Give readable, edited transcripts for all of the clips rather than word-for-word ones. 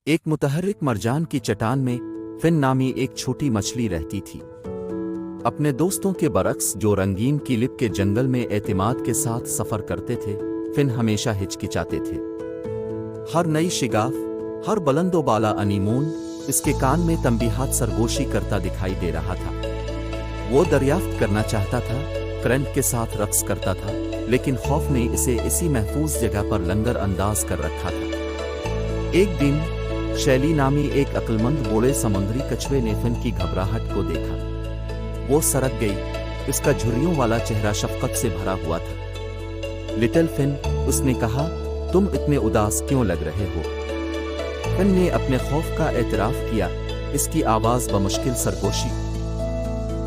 एक मुतहर्रिक मरजान की चट्टान में फिन नामी एक छोटी मछली रहती थी। अपने दोस्तों के बरक्स जो रंगीन किलिप के जंगल में एतिमाद के साथ सफर करते थे, फिन हमेशा हिचकिचाते थे। हर नई शिगाफ, हर बुलंदोबाला अनीमून इसके कान में तंबीहात सरगोशी करता दिखाई दे रहा था। वो दरियाफ्त करना चाहता था, करंट के साथ रक्स करता था, लेकिन खौफ ने इसे इसी महफूज जगह पर लंगर अंदाज कर रखा था। एक दिन शैली नामी एक अक्लमंद बूढ़े समुद्री कछुए ने फिन की घबराहट को देखा। वो सरक गई, उसका झुर्रियों वाला चेहरा शफकत से भरा हुआ था। लिटिल फिन, उसने कहा, तुम इतने उदास क्यों लग रहे हो? फिन ने अपने खौफ का एतराफ किया, इसकी आवाज बमुश्किल सरगोशी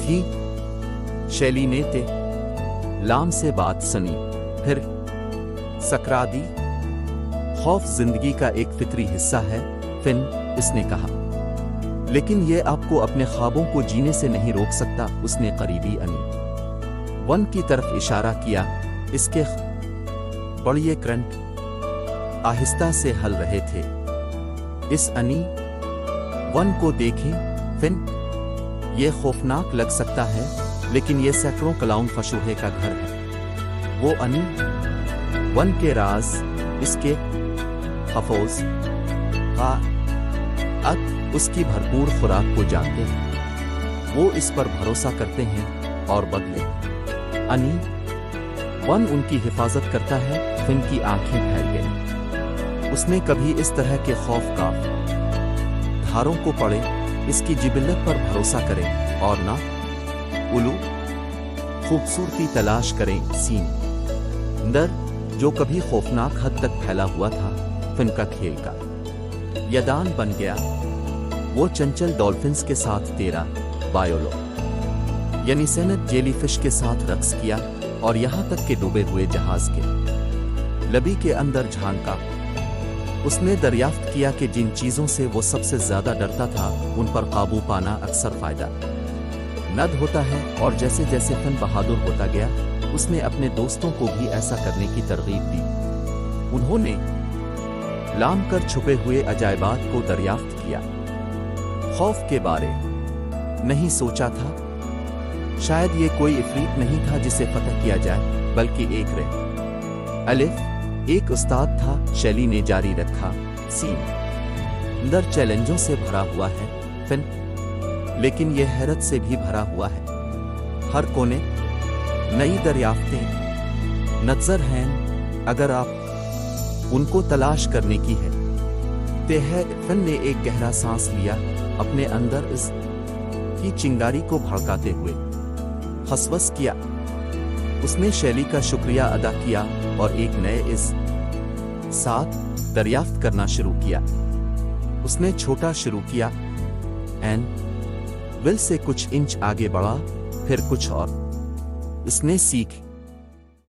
थी। शैली ने ते लाम से बात सुनी, फिर सकरा दी। खौफ जिंदगी का एक फितरी हिस्सा है फिन, इसने कहा, लेकिन यह आपको अपने ख्वाबों को जीने से नहीं रोक सकता। उसने करीबी अनी वन की तरफ इशारा किया। इसके बड़े करंट आहिस्ता से हल रहे थे। इस अनी वन को देखें फिन, यह खौफनाक लग सकता है, लेकिन यह सैकड़ों क्लाउन फशूहे का घर है। वो अनी वन के राज, इसके हफोज उसकी भरपूर खुराक को जानते हैं। वो इस पर भरोसा करते हैं और बदले अनी वन उनकी हिफाजत करता है। फिन की आंखें फैल गईं। उसने कभी इस तरह के खौफ का धारों को पढ़े। इसकी जिबिल्लत पर भरोसा करें और ना उलू खूबसूरती तलाश करें। सीन डर जो कभी खौफनाक हद तक फैला हुआ था, फिन का खेल का यदान बन गया। वो चंचल डॉल्फिन्स के साथ तेरा बायोलो यानी सेनेट जेलीफिश के साथ रक्स किया और यहां तक के डूबे हुए जहाज के लबी के अंदर झांका। उसने दरियाफ्त किया कि जिन चीजों से वो सबसे ज्यादा डरता था, उन पर काबू पाना अक्सर फायदा नद होता है। और जैसे जैसे फिन बहादुर होता गया, उसने अपने दोस्तों को भी ऐसा करने की तरगीब दी। उन्होंने लाम कर छुपे हुए अजायबात को दरियाफ्त किया। खौफ के बारे नहीं सोचा था। शायद ये कोई इफरीत नहीं था जिसे फतह किया जाए, बल्कि एक अलिफ एक उस्ताद था। शैली ने जारी रखा, सीन अंदर चैलेंजों से भरा हुआ है फिन, लेकिन यह हैरत से भी भरा हुआ है। हर कोने नई दरियाफ्तें नजर हैं, अगर आप उनको तलाश करने की है। फिन ने एक गहरा सांस लिया, अपने अंदर इस की चिंगारी को भड़काते हुए हसवस किया। उसने शैली का शुक्रिया अदा किया और एक नए इस साथ दरियाफ्त करना शुरू किया। उसने छोटा शुरू किया, एन विल से कुछ इंच आगे बढ़ा, फिर कुछ और। इसने सीख